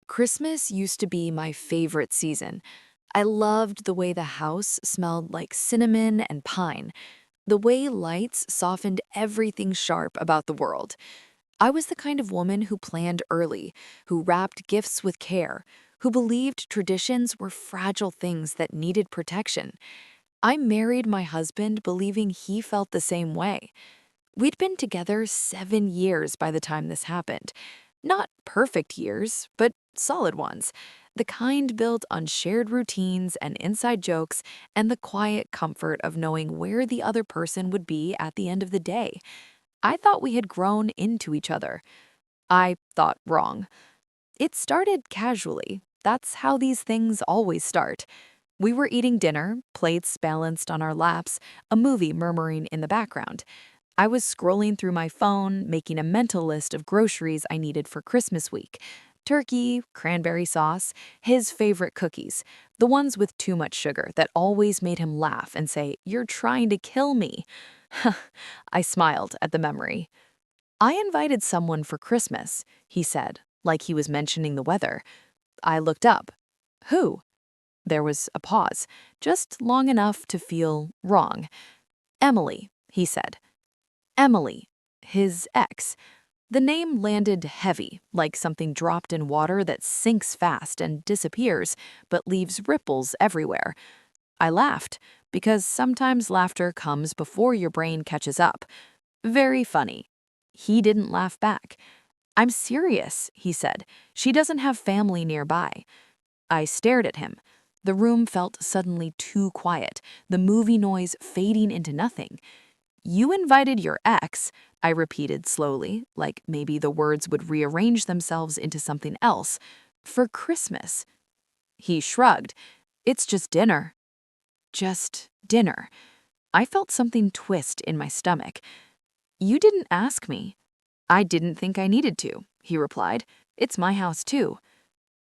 Christmas used to be my favorite season. I loved the way the house smelled like cinnamon and pine, the way lights softened everything sharp about the world. I was the kind of woman who planned early, who wrapped gifts with care, who believed traditions were fragile things that needed protection. I married my husband believing he felt the same way. We'd been together 7 years by the time this happened. Not perfect years, but solid ones. The kind built on shared routines and inside jokes and the quiet comfort of knowing where the other person would be at the end of the day. I thought we had grown into each other. I thought wrong. It started casually. That's how these things always start. We were eating dinner, plates balanced on our laps, a movie murmuring in the background. I was scrolling through my phone, making a mental list of groceries I needed for Christmas week. Turkey, cranberry sauce, his favorite cookies, the ones with too much sugar that always made him laugh and say, "You're trying to kill me." I smiled at the memory. "I invited someone for Christmas," he said, like he was mentioning the weather. I looked up. "Who?" There was a pause, just long enough to feel wrong. "Emily," he said. Emily, his ex. The name landed heavy, like something dropped in water that sinks fast and disappears, but leaves ripples everywhere. I laughed, because sometimes laughter comes before your brain catches up. Very funny. He didn't laugh back. "I'm serious," he said. "She doesn't have family nearby." I stared at him. The room felt suddenly too quiet, the movie noise fading into nothing. "You invited your ex," I repeated slowly, like maybe the words would rearrange themselves into something else, "for Christmas." He shrugged. "It's just dinner." Just dinner. I felt something twist in my stomach. "You didn't ask me." "I didn't think I needed to," he replied. "It's my house too."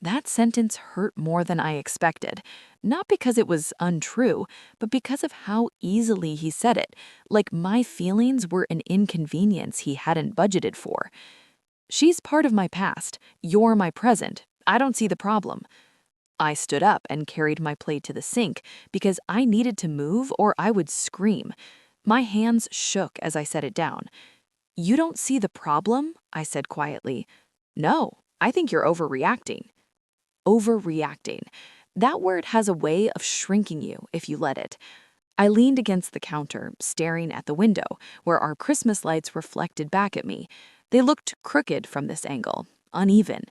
That sentence hurt more than I expected, not because it was untrue, but because of how easily he said it, like my feelings were an inconvenience he hadn't budgeted for. "She's part of my past. You're my present. I don't see the problem." I stood up and carried my plate to the sink because I needed to move or I would scream. My hands shook as I set it down. "You don't see the problem?" I said quietly. "No, I think you're overreacting." Overreacting. That word has a way of shrinking you if you let it. I leaned against the counter, staring at the window, where our Christmas lights reflected back at me. They looked crooked from this angle, uneven.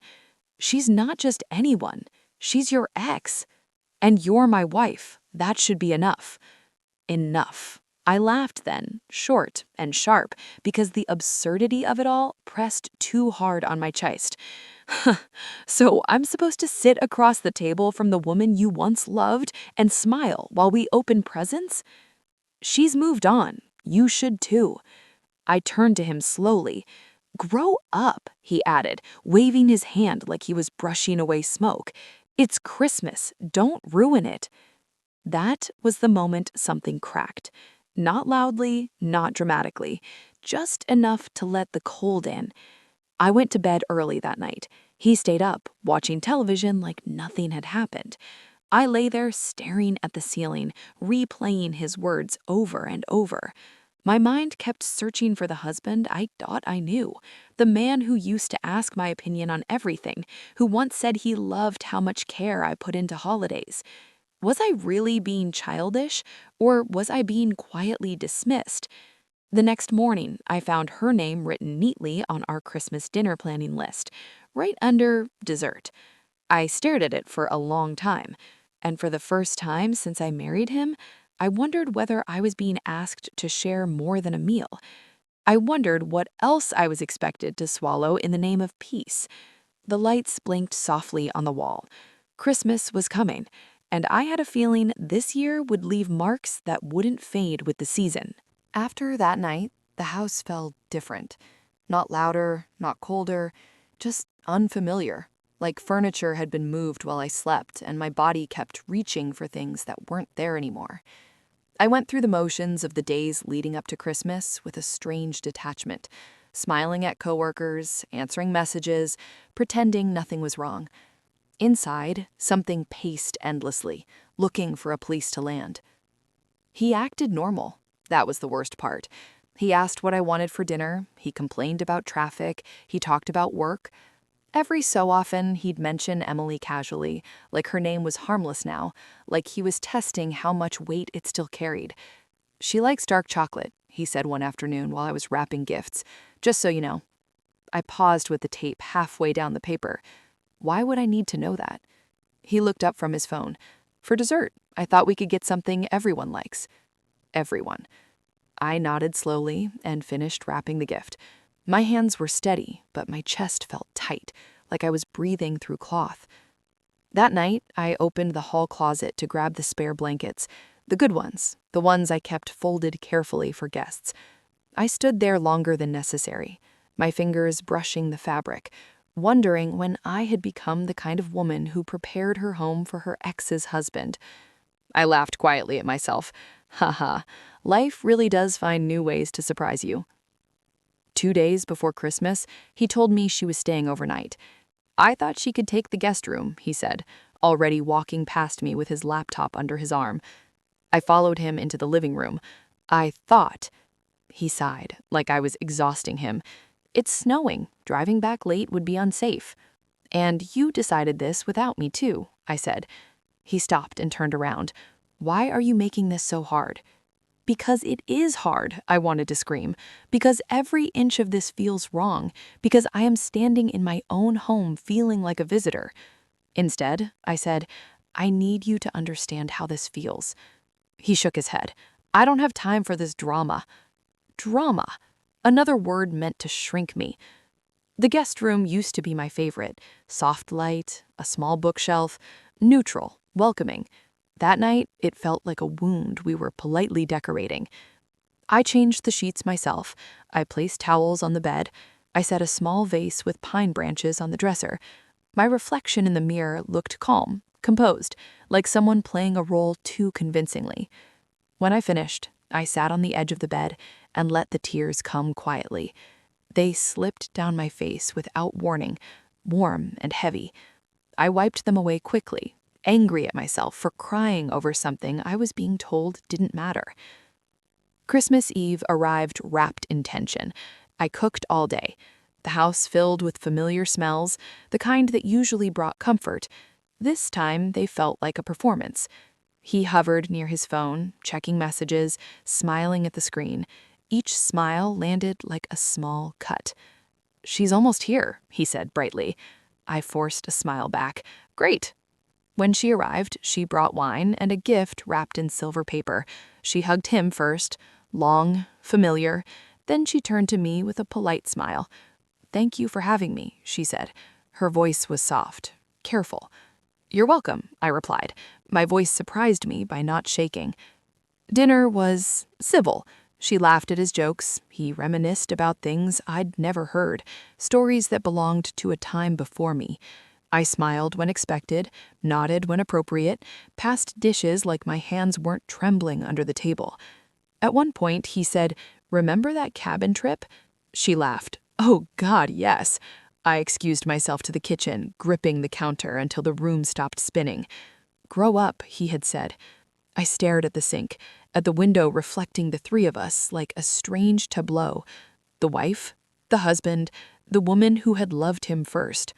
"She's not just anyone. She's your ex. And you're my wife. That should be enough." Enough. I laughed then, short and sharp, because the absurdity of it all pressed too hard on my chest. "So I'm supposed to sit across the table from the woman you once loved and smile while we open presents?" "She's moved on. You should too." I turned to him slowly. "Grow up," he added, waving his hand like he was brushing away smoke. "It's Christmas. Don't ruin it." That was the moment something cracked. Not loudly, not dramatically, just enough to let the cold in. I went to bed early that night. He stayed up, watching television like nothing had happened. I lay there staring at the ceiling, replaying his words over and over. My mind kept searching for the husband I thought I knew, the man who used to ask my opinion on everything, who once said he loved how much care I put into holidays. Was I really being childish, or was I being quietly dismissed? The next morning, I found her name written neatly on our Christmas dinner planning list, right under dessert. I stared at it for a long time, and for the first time since I married him, I wondered whether I was being asked to share more than a meal. I wondered what else I was expected to swallow in the name of peace. The lights blinked softly on the wall. Christmas was coming, and I had a feeling this year would leave marks that wouldn't fade with the season. After that night, the house felt different. Not louder, not colder, just unfamiliar. Like furniture had been moved while I slept, and my body kept reaching for things that weren't there anymore. I went through the motions of the days leading up to Christmas with a strange detachment. smiling at coworkers, answering messages, pretending nothing was wrong. Inside, something paced endlessly, looking for a place to land. He acted normal. That was the worst part. He asked what I wanted for dinner, he complained about traffic, he talked about work. Every so often, he'd mention Emily casually, like her name was harmless now, like he was testing how much weight it still carried. "She likes dark chocolate," he said one afternoon while I was wrapping gifts. "Just so you know." I paused with the tape halfway down the paper. Why would I need to know that? He looked up from his phone. "For dessert, I thought we could get something everyone likes." Everyone. I nodded slowly and finished wrapping the gift. My hands were steady, but my chest felt tight, like I was breathing through cloth. That night, I opened the hall closet to grab the spare blankets, the good ones, the ones I kept folded carefully for guests. I stood there longer than necessary, my fingers brushing the fabric, wondering when I had become the kind of woman who prepared her home for her ex's husband. I laughed quietly at myself. Haha, life really does find new ways to surprise you. 2 days before Christmas, he told me she was staying overnight. "I thought she could take the guest room," he said, already walking past me with his laptop under his arm. I followed him into the living room. "I thought," he sighed, like I was exhausting him. "It's snowing. Driving back late would be unsafe." "And you decided this without me, too," I said. He stopped and turned around. "Why are you making this so hard?" "Because it is hard," I wanted to scream. "Because every inch of this feels wrong. Because I am standing in my own home feeling like a visitor." Instead, I said, "I need you to understand how this feels." He shook his head. "I don't have time for this drama." Drama. Another word meant to shrink me. The guest room used to be my favorite. Soft light, a small bookshelf, neutral, welcoming. That night, it felt like a wound we were politely decorating. I changed the sheets myself. I placed towels on the bed. I set a small vase with pine branches on the dresser. My reflection in the mirror looked calm, composed, like someone playing a role too convincingly. When I finished, I sat on the edge of the bed and let the tears come quietly. They slipped down my face without warning, warm and heavy. I wiped them away quickly, angry at myself for crying over something I was being told didn't matter. Christmas Eve arrived wrapped in tension. I cooked all day. The house filled with familiar smells, the kind that usually brought comfort. This time, they felt like a performance. He hovered near his phone, checking messages, smiling at the screen. Each smile landed like a small cut. "She's almost here," he said brightly. I forced a smile back. "Great." When she arrived, she brought wine and a gift wrapped in silver paper. She hugged him first, long, familiar. Then she turned to me with a polite smile. "Thank you for having me," she said. Her voice was soft, careful. "You're welcome," I replied. My voice surprised me by not shaking. Dinner was civil. She laughed at his jokes. He reminisced about things I'd never heard, stories that belonged to a time before me. I smiled when expected, nodded when appropriate, passed dishes like my hands weren't trembling under the table. At one point, he said, "Remember that cabin trip?" She laughed. "Oh, God, yes." I excused myself to the kitchen, gripping the counter until the room stopped spinning. "Grow up," he had said. I stared at the sink, at the window reflecting the three of us like a strange tableau. The wife, the husband, the woman who had loved him first.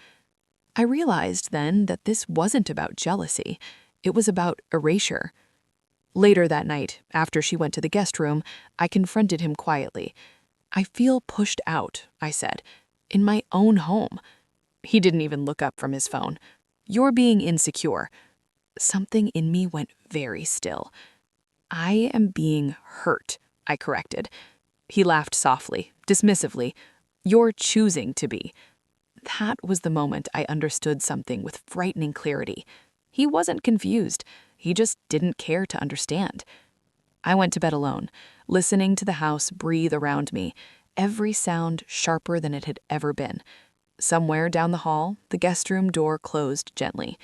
I realized then that this wasn't about jealousy. It was about erasure. Later that night, after she went to the guest room, I confronted him quietly. "I feel pushed out," I said, "in my own home." He didn't even look up from his phone. "You're being insecure." Something in me went very still. "I am being hurt," I corrected. He laughed softly, dismissively. "You're choosing to be." That was the moment I understood something with frightening clarity. He wasn't confused. He just didn't care to understand. I went to bed alone, listening to the house breathe around me, every sound sharper than it had ever been. Somewhere down the hall, the guest room door closed gently.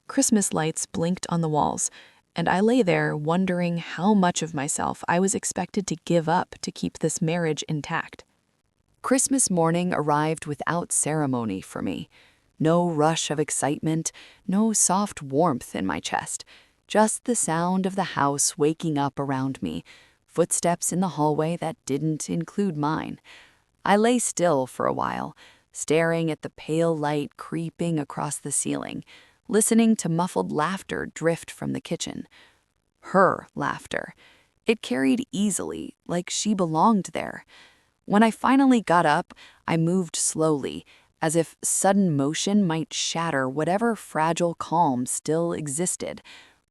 Christmas lights blinked on the walls, and I lay there wondering how much of myself I was expected to give up to keep this marriage intact. Christmas morning arrived without ceremony for me. No rush of excitement, no soft warmth in my chest. Just the sound of the house waking up around me, footsteps in the hallway that didn't include mine. I lay still for a while, staring at the pale light creeping across the ceiling, listening to muffled laughter drift from the kitchen. Her laughter. It carried easily, like she belonged there. When I finally got up, I moved slowly, as if sudden motion might shatter whatever fragile calm still existed.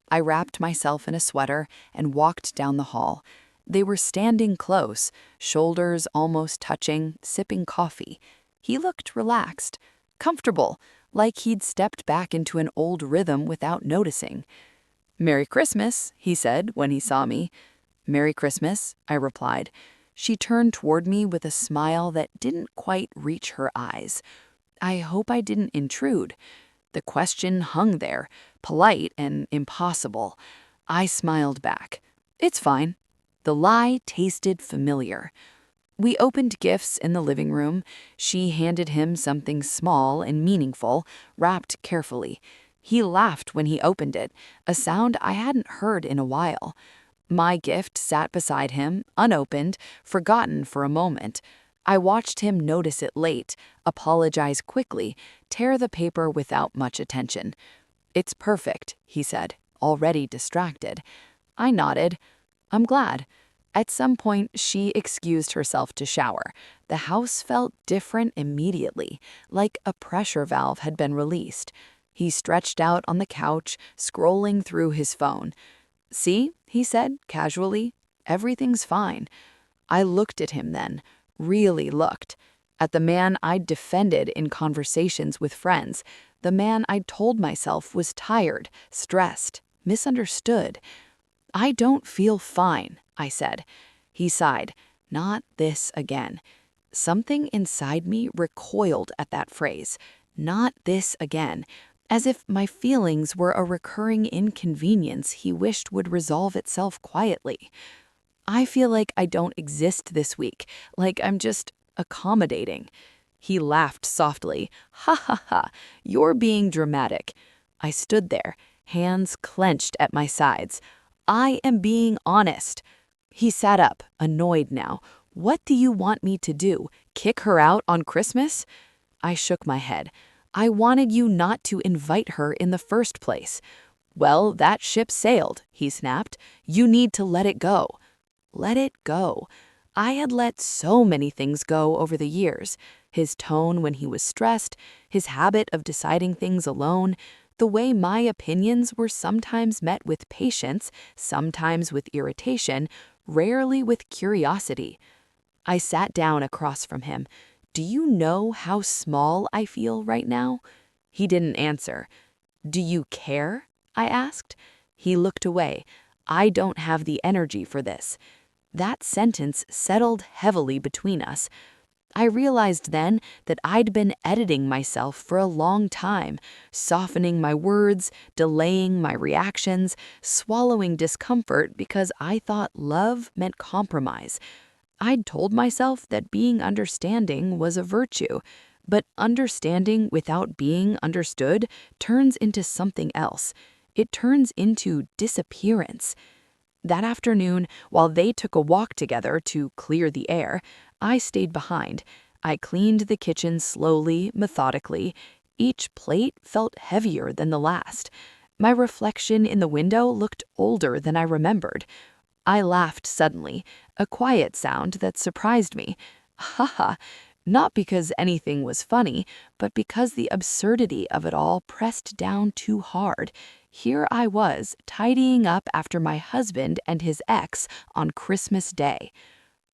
I wrapped myself in a sweater and walked down the hall. They were standing close, shoulders almost touching, sipping coffee. He looked relaxed, comfortable, like he'd stepped back into an old rhythm without noticing. "Merry Christmas," he said when he saw me. "Merry Christmas," I replied. She turned toward me with a smile that didn't quite reach her eyes. I hope I didn't intrude. The question hung there, polite and impossible. I smiled back. "It's fine." The lie tasted familiar. We opened gifts in the living room. She handed him something small and meaningful, wrapped carefully. He laughed when he opened it, a sound I hadn't heard in a while. My gift sat beside him, unopened, forgotten for a moment. I watched him notice it late, apologize quickly, tear the paper without much attention. "It's perfect," he said, already distracted. I nodded. "I'm glad." At some point, she excused herself to shower. The house felt different immediately, like a pressure valve had been released. He stretched out on the couch, scrolling through his phone. "See," he said, casually, "everything's fine." I looked at him then, really looked. At the man I'd defended in conversations with friends, the man I'd told myself was tired, stressed, misunderstood. "I don't feel fine," I said. He sighed. "Not this again." Something inside me recoiled at that phrase. Not this again. As if my feelings were a recurring inconvenience he wished would resolve itself quietly. "I feel like I don't exist this week, like I'm just accommodating." He laughed softly. "Ha ha ha, you're being dramatic." I stood there, hands clenched at my sides. "I am being honest." He sat up, annoyed now. "What do you want me to do? Kick her out on Christmas?" I shook my head. "I wanted you not to invite her in the first place." "Well, that ship sailed," he snapped. "You need to let it go." Let it go. I had let so many things go over the years. His tone when he was stressed, his habit of deciding things alone, the way my opinions were sometimes met with patience, sometimes with irritation, rarely with curiosity. I sat down across from him. "Do you know how small I feel right now?" He didn't answer. "Do you care?" I asked. He looked away. "I don't have the energy for this." That sentence settled heavily between us. I realized then that I'd been editing myself for a long time, softening my words, delaying my reactions, swallowing discomfort because I thought love meant compromise. I'd told myself that being understanding was a virtue, but understanding without being understood turns into something else. It turns into disappearance. That afternoon, while they took a walk together to clear the air, I stayed behind. I cleaned the kitchen slowly, methodically. Each plate felt heavier than the last. My reflection in the window looked older than I remembered. I laughed suddenly, a quiet sound that surprised me. Ha ha, not because anything was funny, but because the absurdity of it all pressed down too hard. Here I was, tidying up after my husband and his ex on Christmas Day.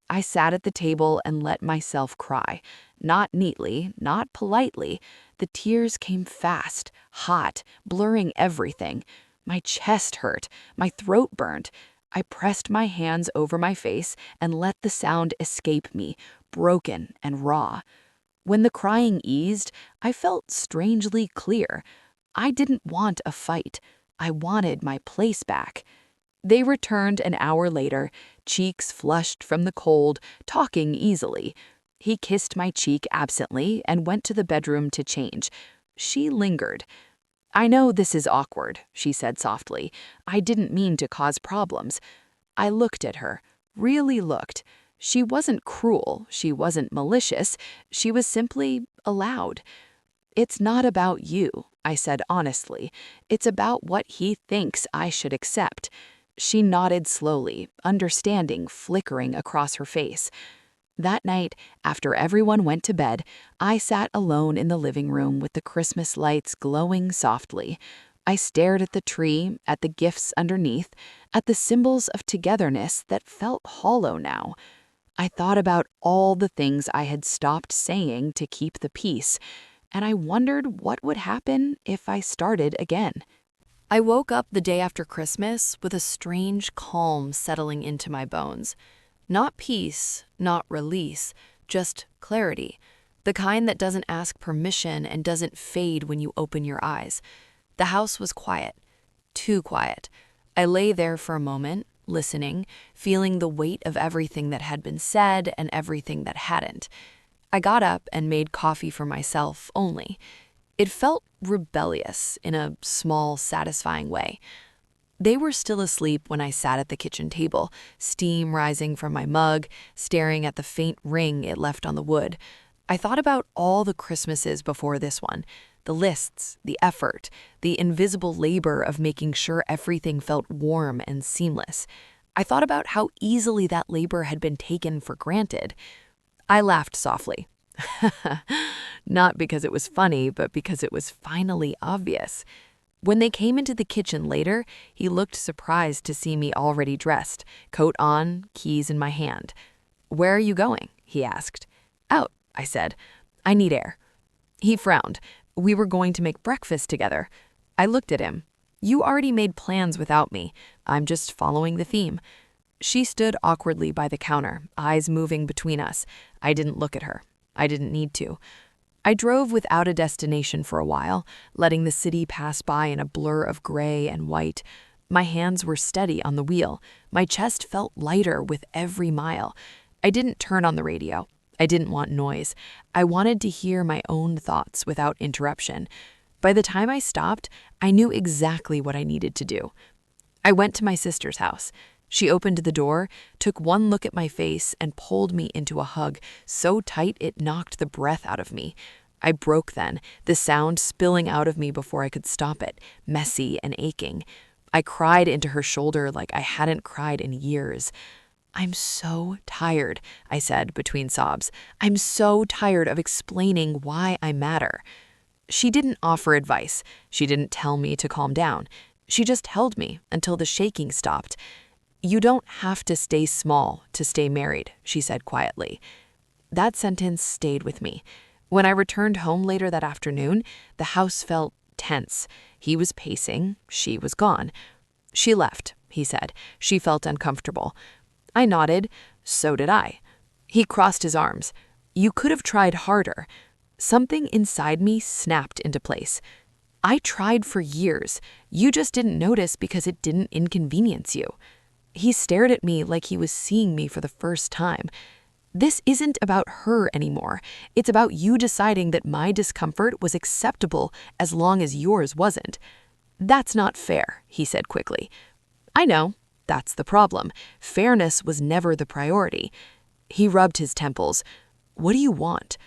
I sat at the table and let myself cry. Not neatly, not politely. The tears came fast, hot, blurring everything. My chest hurt, my throat burned. I pressed my hands over my face and let the sound escape me, broken and raw. When the crying eased, I felt strangely clear. I didn't want a fight. I wanted my place back. They returned an hour later, cheeks flushed from the cold, talking easily. He kissed my cheek absently and went to the bedroom to change. She lingered. "I know this is awkward," she said softly. "I didn't mean to cause problems." I looked at her, really looked. She wasn't cruel, she wasn't malicious, she was simply allowed. "It's not about you," I said honestly. "It's about what he thinks I should accept." She nodded slowly, understanding flickering across her face. That night, after everyone went to bed, I sat alone in the living room with the Christmas lights glowing softly. I stared at the tree, at the gifts underneath, at the symbols of togetherness that felt hollow now. I thought about all the things I had stopped saying to keep the peace, and I wondered what would happen if I started again. I woke up the day after Christmas with a strange calm settling into my bones. Not peace, not release, just clarity. The kind that doesn't ask permission and doesn't fade when you open your eyes. The house was quiet, too quiet. I lay there for a moment, listening, feeling the weight of everything that had been said and everything that hadn't. I got up and made coffee for myself only. It felt rebellious in a small, satisfying way. They were still asleep when I sat at the kitchen table, steam rising from my mug, staring at the faint ring it left on the wood. I thought about all the Christmases before this one, the lists, the effort, the invisible labor of making sure everything felt warm and seamless. I thought about how easily that labor had been taken for granted. I laughed softly. Not because it was funny, but because it was finally obvious. When they came into the kitchen later, he looked surprised to see me already dressed, coat on, keys in my hand. "Where are you going?" he asked. "Out," I said. "I need air." He frowned. "We were going to make breakfast together." I looked at him. "You already made plans without me. I'm just following the theme." She stood awkwardly by the counter, eyes moving between us. I didn't look at her. I didn't need to. I drove without a destination for a while, letting the city pass by in a blur of gray and white. My hands were steady on the wheel. My chest felt lighter with every mile. I didn't turn on the radio. I didn't want noise. I wanted to hear my own thoughts without interruption. By the time I stopped, I knew exactly what I needed to do. I went to my sister's house. She opened the door, took one look at my face, and pulled me into a hug, so tight it knocked the breath out of me. I broke then, the sound spilling out of me before I could stop it, messy and aching. I cried into her shoulder like I hadn't cried in years. "I'm so tired," I said between sobs. "I'm so tired of explaining why I matter." She didn't offer advice. She didn't tell me to calm down. She just held me until the shaking stopped. "You don't have to stay small to stay married," she said quietly. That sentence stayed with me. When I returned home later that afternoon, the house felt tense. He was pacing. She was gone. "She left," he said. "She felt uncomfortable." I nodded. So did I. He crossed his arms. "You could have tried harder." Something inside me snapped into place. "I tried for years. You just didn't notice because it didn't inconvenience you." He stared at me like he was seeing me for the first time. "This isn't about her anymore. It's about you deciding that my discomfort was acceptable as long as yours wasn't." "That's not fair," he said quickly. "I know. That's the problem. Fairness was never the priority." He rubbed his temples. "What do you want?"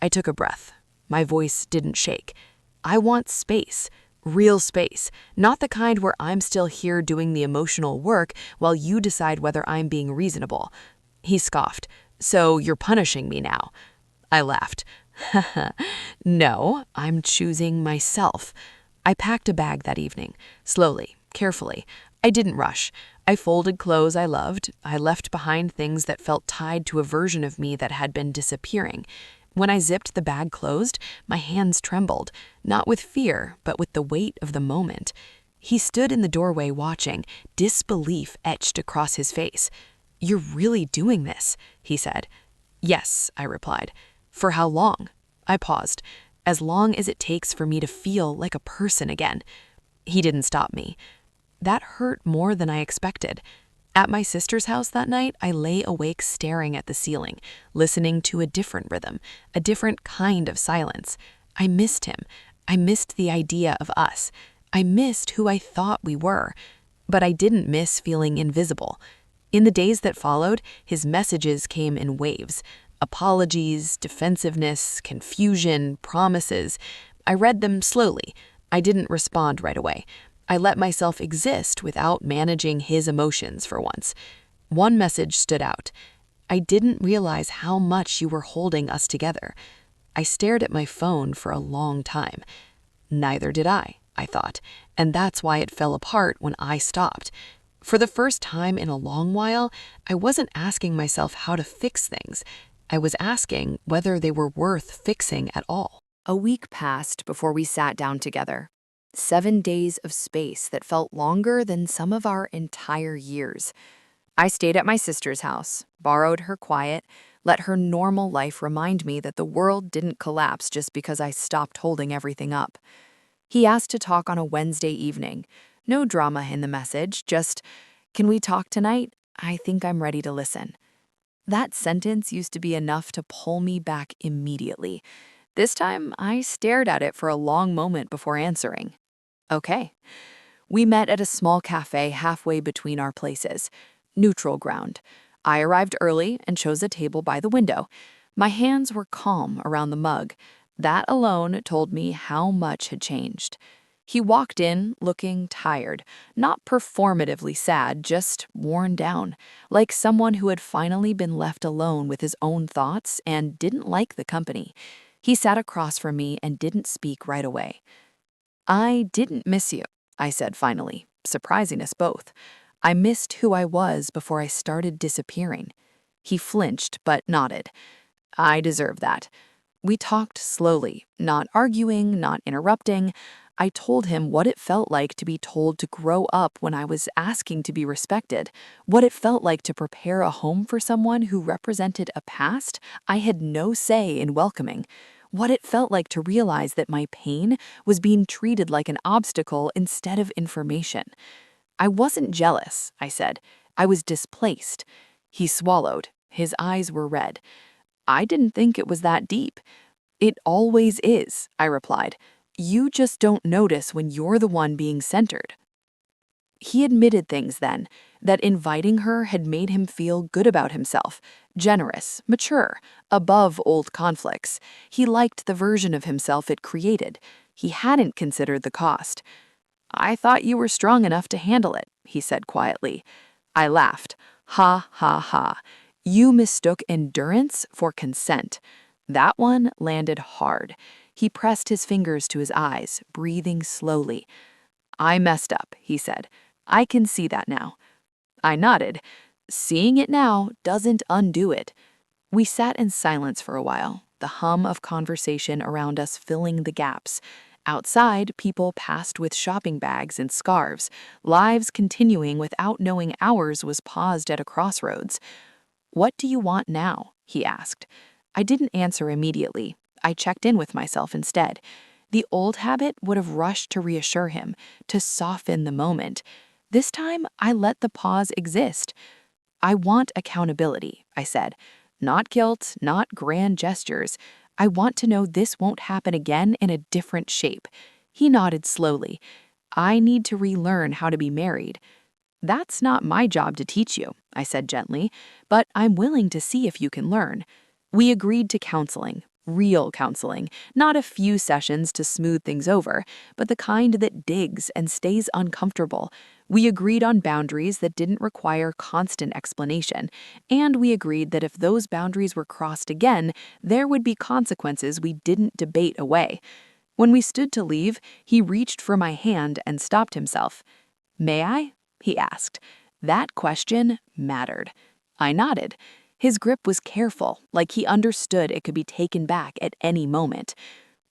I took a breath. My voice didn't shake. "I want space. Real space. Not the kind where I'm still here doing the emotional work while you decide whether I'm being reasonable." He scoffed. "So you're punishing me now?" I laughed. "No, I'm choosing myself." I packed a bag that evening, slowly, carefully. I didn't rush. I folded clothes I loved. I left behind things that felt tied to a version of me that had been disappearing. When I zipped the bag closed, my hands trembled, not with fear, but with the weight of the moment. He stood in the doorway watching, disbelief etched across his face. "You're really doing this," he said. "Yes," I replied. "For how long?" I paused. "As long as it takes for me to feel like a person again." He didn't stop me. That hurt more than I expected. At my sister's house that night, I lay awake staring at the ceiling, listening to a different rhythm, a different kind of silence. I missed him. I missed the idea of us. I missed who I thought we were. But I didn't miss feeling invisible. In the days that followed, his messages came in waves. Apologies, defensiveness, confusion, promises. I read them slowly. I didn't respond right away. I let myself exist without managing his emotions for once. One message stood out. I didn't realize how much you were holding us together. I stared at my phone for a long time. Neither did I thought, and that's why it fell apart when I stopped. For the first time in a long while, I wasn't asking myself how to fix things. I was asking whether they were worth fixing at all. A week passed before we sat down together. 7 days of space that felt longer than some of our entire years. I stayed at my sister's house, borrowed her quiet, let her normal life remind me that the world didn't collapse just because I stopped holding everything up. He asked to talk on a Wednesday evening. No drama in the message, just, "Can we talk tonight? I think I'm ready to listen." That sentence used to be enough to pull me back immediately. This time, I stared at it for a long moment before answering. Okay. We met at a small cafe halfway between our places. Neutral ground. I arrived early and chose a table by the window. My hands were calm around the mug. That alone told me how much had changed. He walked in looking tired, not performatively sad, just worn down, like someone who had finally been left alone with his own thoughts and didn't like the company. He sat across from me and didn't speak right away. "I didn't miss you," I said finally, surprising us both. I missed who I was before I started disappearing. He flinched but nodded. I deserve that. We talked slowly, not arguing, not interrupting. I told him what it felt like to be told to grow up when I was asking to be respected, what it felt like to prepare a home for someone who represented a past I had no say in welcoming, what it felt like to realize that my pain was being treated like an obstacle instead of information. I wasn't jealous, I said. I was displaced. He swallowed. His eyes were red. I didn't think it was that deep. "It always is," I replied. "You just don't notice when you're the one being centered." He admitted things then, that inviting her had made him feel good about himself, generous, mature, above old conflicts. He liked the version of himself it created. He hadn't considered the cost. "I thought you were strong enough to handle it," he said quietly. I laughed. Ha, ha, ha. You mistook endurance for consent. That one landed hard. He pressed his fingers to his eyes, breathing slowly. "I messed up," he said. "I can see that now." I nodded. Seeing it now doesn't undo it. We sat in silence for a while, the hum of conversation around us filling the gaps. Outside, people passed with shopping bags and scarves, lives continuing without knowing ours was paused at a crossroads. "What do you want now?" he asked. I didn't answer immediately. I checked in with myself instead. The old habit would have rushed to reassure him, to soften the moment. This time, I let the pause exist. "I want accountability," I said. "Not guilt, not grand gestures. I want to know this won't happen again in a different shape." He nodded slowly. "I need to relearn how to be married." "That's not my job to teach you," I said gently, "but I'm willing to see if you can learn." We agreed to counseling, real counseling, not a few sessions to smooth things over, but the kind that digs and stays uncomfortable. We agreed on boundaries that didn't require constant explanation, and we agreed that if those boundaries were crossed again, there would be consequences we didn't debate away. When we stood to leave, he reached for my hand and stopped himself. "May I?" he asked. That question mattered. I nodded. His grip was careful, like he understood it could be taken back at any moment.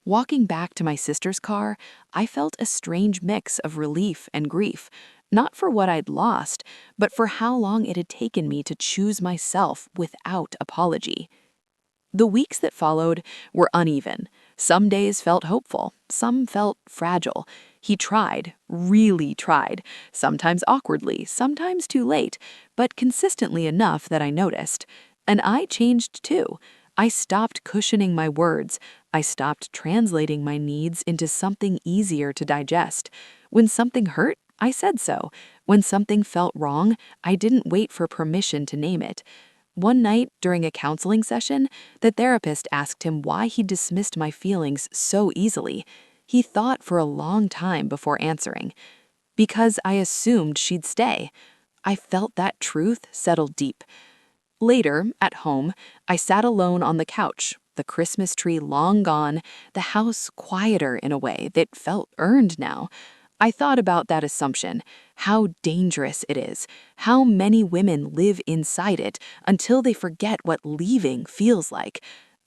Walking back to my sister's car, I felt a strange mix of relief and grief, not for what I'd lost, but for how long it had taken me to choose myself without apology. The weeks that followed were uneven. Some days felt hopeful, some felt fragile. He tried, really tried, sometimes awkwardly, sometimes too late, but consistently enough that I noticed. And I changed too. I stopped cushioning my words. I stopped translating my needs into something easier to digest. When something hurt, I said so. When something felt wrong, I didn't wait for permission to name it. One night, during a counseling session, the therapist asked him why he dismissed my feelings so easily. He thought for a long time before answering. Because I assumed she'd stay. I felt that truth settle deep. Later, at home, I sat alone on the couch, the Christmas tree long gone, the house quieter in a way that felt earned now. I thought about that assumption, how dangerous it is, how many women live inside it until they forget what leaving feels like.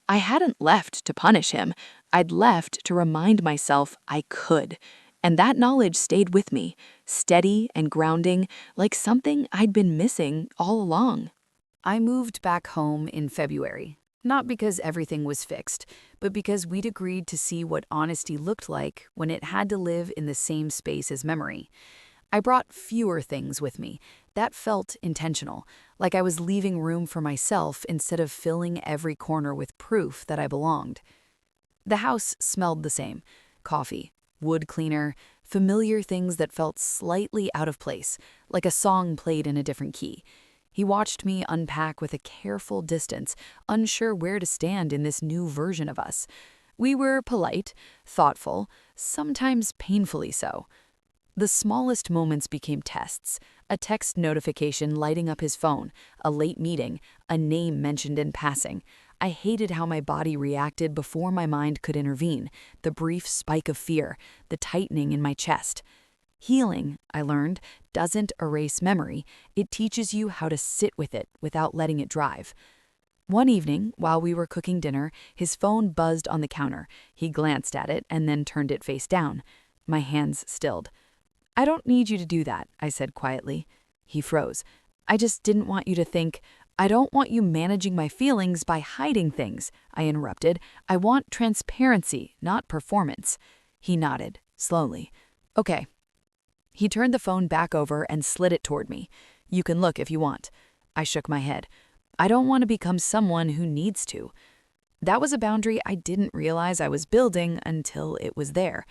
I hadn't left to punish him. I'd left to remind myself I could. And that knowledge stayed with me, steady and grounding, like something I'd been missing all along. I moved back home in February, not because everything was fixed, but because we'd agreed to see what honesty looked like when it had to live in the same space as memory. I brought fewer things with me. That felt intentional, like I was leaving room for myself instead of filling every corner with proof that I belonged. The house smelled the same: coffee, wood cleaner, familiar things that felt slightly out of place, like a song played in a different key. He watched me unpack with a careful distance, unsure where to stand in this new version of us. We were polite, thoughtful, sometimes painfully so. The smallest moments became tests: a text notification lighting up his phone, a late meeting, a name mentioned in passing. I hated how my body reacted before my mind could intervene, the brief spike of fear, the tightening in my chest. Healing, I learned, doesn't erase memory. It teaches you how to sit with it without letting it drive. One evening, while we were cooking dinner, his phone buzzed on the counter. He glanced at it and then turned it face down. My hands stilled. "I don't need you to do that," I said quietly. He froze. "I just didn't want you to think—" "I don't want you managing my feelings by hiding things," I interrupted. "I want transparency, not performance." He nodded, slowly. "Okay." He turned the phone back over and slid it toward me. "You can look if you want." I shook my head. "I don't want to become someone who needs to." That was a boundary I didn't realize I was building until it was there.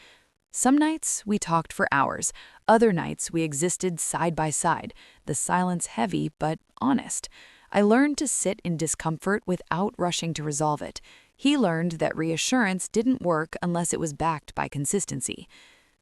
Some nights we talked for hours. Other nights we existed side by side, the silence heavy but honest. I learned to sit in discomfort without rushing to resolve it. He learned that reassurance didn't work unless it was backed by consistency.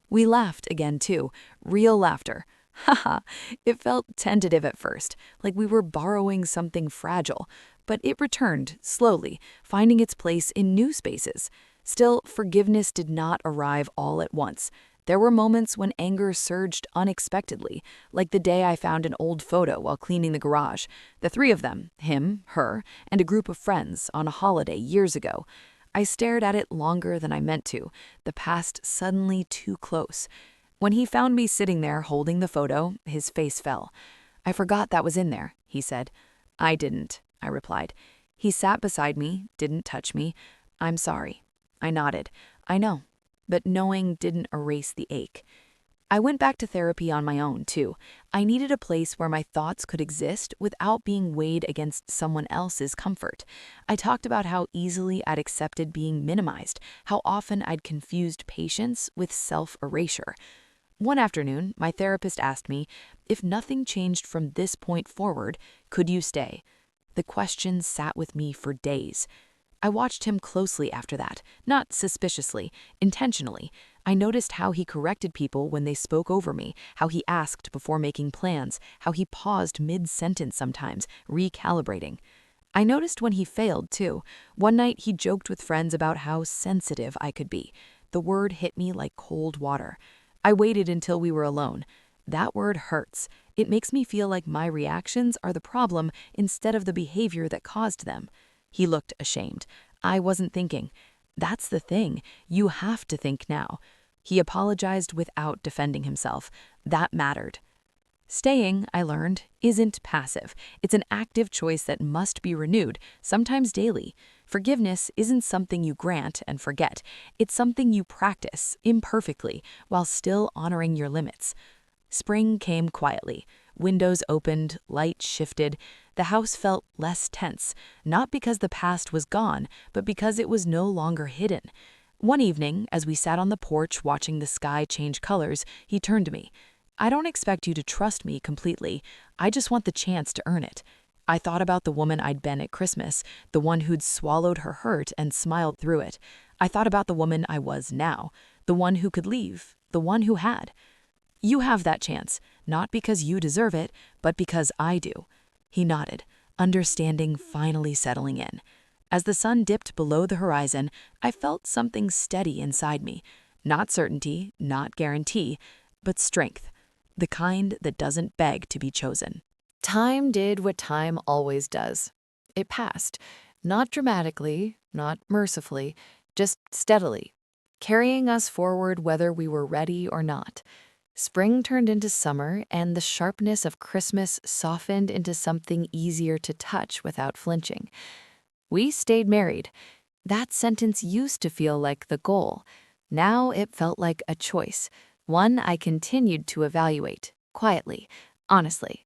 We laughed again, too. Real laughter. Haha, it felt tentative at first, like we were borrowing something fragile, but it returned, slowly, finding its place in new spaces. Still, forgiveness did not arrive all at once. There were moments when anger surged unexpectedly, like the day I found an old photo while cleaning the garage. The three of them, him, her, and a group of friends, on a holiday years ago. I stared at it longer than I meant to, the past suddenly too close. When he found me sitting there holding the photo, his face fell. "I forgot that was in there," he said. "I didn't," I replied. He sat beside me, didn't touch me. "I'm sorry." I nodded. "I know." But knowing didn't erase the ache. I went back to therapy on my own, too. I needed a place where my thoughts could exist without being weighed against someone else's comfort. I talked about how easily I'd accepted being minimized, how often I'd confused patience with self-erasure. One afternoon, my therapist asked me, "If nothing changed from this point forward, could you stay?" The question sat with me for days. I watched him closely after that, not suspiciously, intentionally. I noticed how he corrected people when they spoke over me, how he asked before making plans, how he paused mid-sentence sometimes, recalibrating. I noticed when he failed, too. One night he joked with friends about how sensitive I could be. The word hit me like cold water. I waited until we were alone. That word hurts. It makes me feel like my reactions are the problem instead of the behavior that caused them. He looked ashamed. I wasn't thinking. That's the thing. You have to think now. He apologized without defending himself. That mattered. Staying, I learned, isn't passive. It's an active choice that must be renewed, sometimes daily. Forgiveness isn't something you grant and forget. It's something you practice, imperfectly, while still honoring your limits. Spring came quietly. Windows opened, light shifted. The house felt less tense, not because the past was gone, but because it was no longer hidden. One evening, as we sat on the porch watching the sky change colors, he turned to me. "I don't expect you to trust me completely. I just want the chance to earn it." I thought about the woman I'd been at Christmas, the one who'd swallowed her hurt and smiled through it. I thought about the woman I was now, the one who could leave, the one who had. "You have that chance, not because you deserve it, but because I do." He nodded, understanding finally settling in. As the sun dipped below the horizon, I felt something steady inside me. Not certainty, not guarantee, but strength. The kind that doesn't beg to be chosen. Time did what time always does. It passed, not dramatically, not mercifully, just steadily, carrying us forward whether we were ready or not. Spring turned into summer, and the sharpness of Christmas softened into something easier to touch without flinching. We stayed married. That sentence used to feel like the goal. Now it felt like a choice, one I continued to evaluate, quietly, honestly.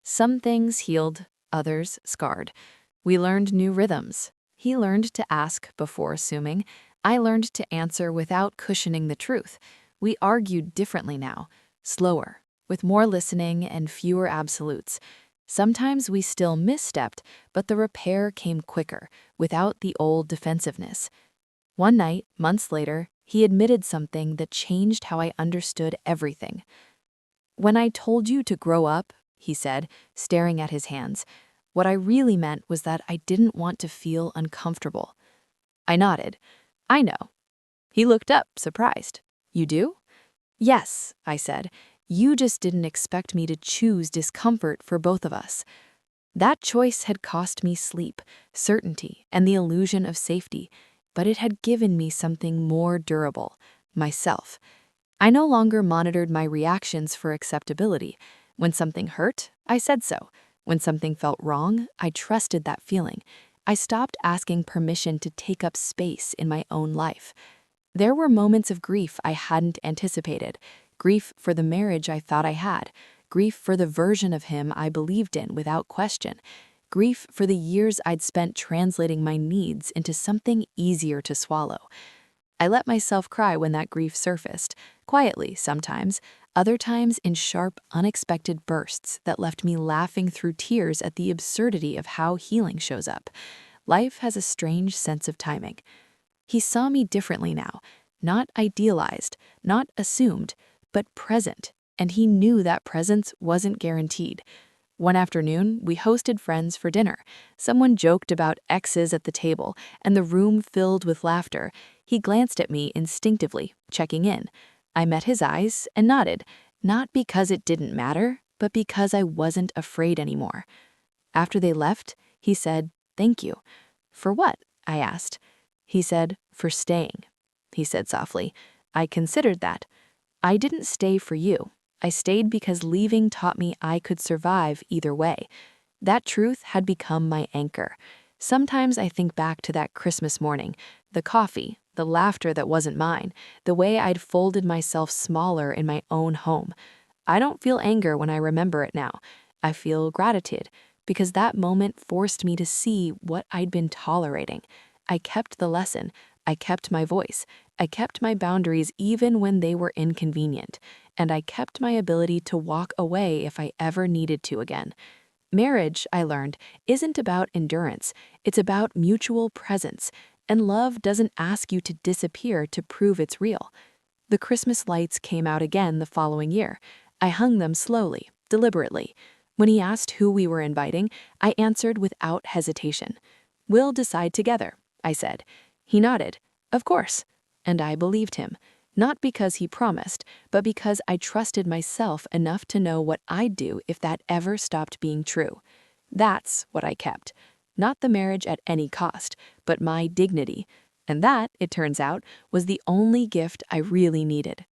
Some things healed, others scarred. We learned new rhythms. He learned to ask before assuming. I learned to answer without cushioning the truth. We argued differently now, slower, with more listening and fewer absolutes. Sometimes we still misstepped, but the repair came quicker, without the old defensiveness. One night, months later, he admitted something that changed how I understood everything. "When I told you to grow up," he said, staring at his hands, "what I really meant was that I didn't want to feel uncomfortable." I nodded. "I know." He looked up, surprised. "You do?" "Yes," I said. "You just didn't expect me to choose discomfort for both of us." That choice had cost me sleep, certainty, and the illusion of safety, but it had given me something more durable, myself. I no longer monitored my reactions for acceptability. When something hurt, I said so. When something felt wrong, I trusted that feeling. I stopped asking permission to take up space in my own life. There were moments of grief I hadn't anticipated. Grief for the marriage I thought I had. Grief for the version of him I believed in without question. Grief for the years I'd spent translating my needs into something easier to swallow. I let myself cry when that grief surfaced, quietly sometimes, other times in sharp, unexpected bursts that left me laughing through tears at the absurdity of how healing shows up. Life has a strange sense of timing. He saw me differently now, not idealized, not assumed, but present, and he knew that presence wasn't guaranteed. One afternoon, we hosted friends for dinner. Someone joked about exes at the table, and the room filled with laughter. He glanced at me instinctively, checking in. I met his eyes and nodded, not because it didn't matter, but because I wasn't afraid anymore. After they left, he said, "Thank you." "For what?" I asked. He said, "For staying." He said softly, "I considered that. I didn't stay for you. I stayed because leaving taught me I could survive either way." That truth had become my anchor. Sometimes I think back to that Christmas morning, the coffee, the laughter that wasn't mine, the way I'd folded myself smaller in my own home. I don't feel anger when I remember it now. I feel gratitude, because that moment forced me to see what I'd been tolerating. I kept the lesson. I kept my voice. I kept my boundaries even when they were inconvenient. And I kept my ability to walk away if I ever needed to again. Marriage, I learned, isn't about endurance. It's about mutual presence. And love doesn't ask you to disappear to prove it's real. The Christmas lights came out again the following year. I hung them slowly, deliberately. When he asked who we were inviting, I answered without hesitation. "We'll decide together," I said. He nodded. "Of course." And I believed him, not because he promised, but because I trusted myself enough to know what I'd do if that ever stopped being true. That's what I kept. Not the marriage at any cost, but my dignity. And that, it turns out, was the only gift I really needed.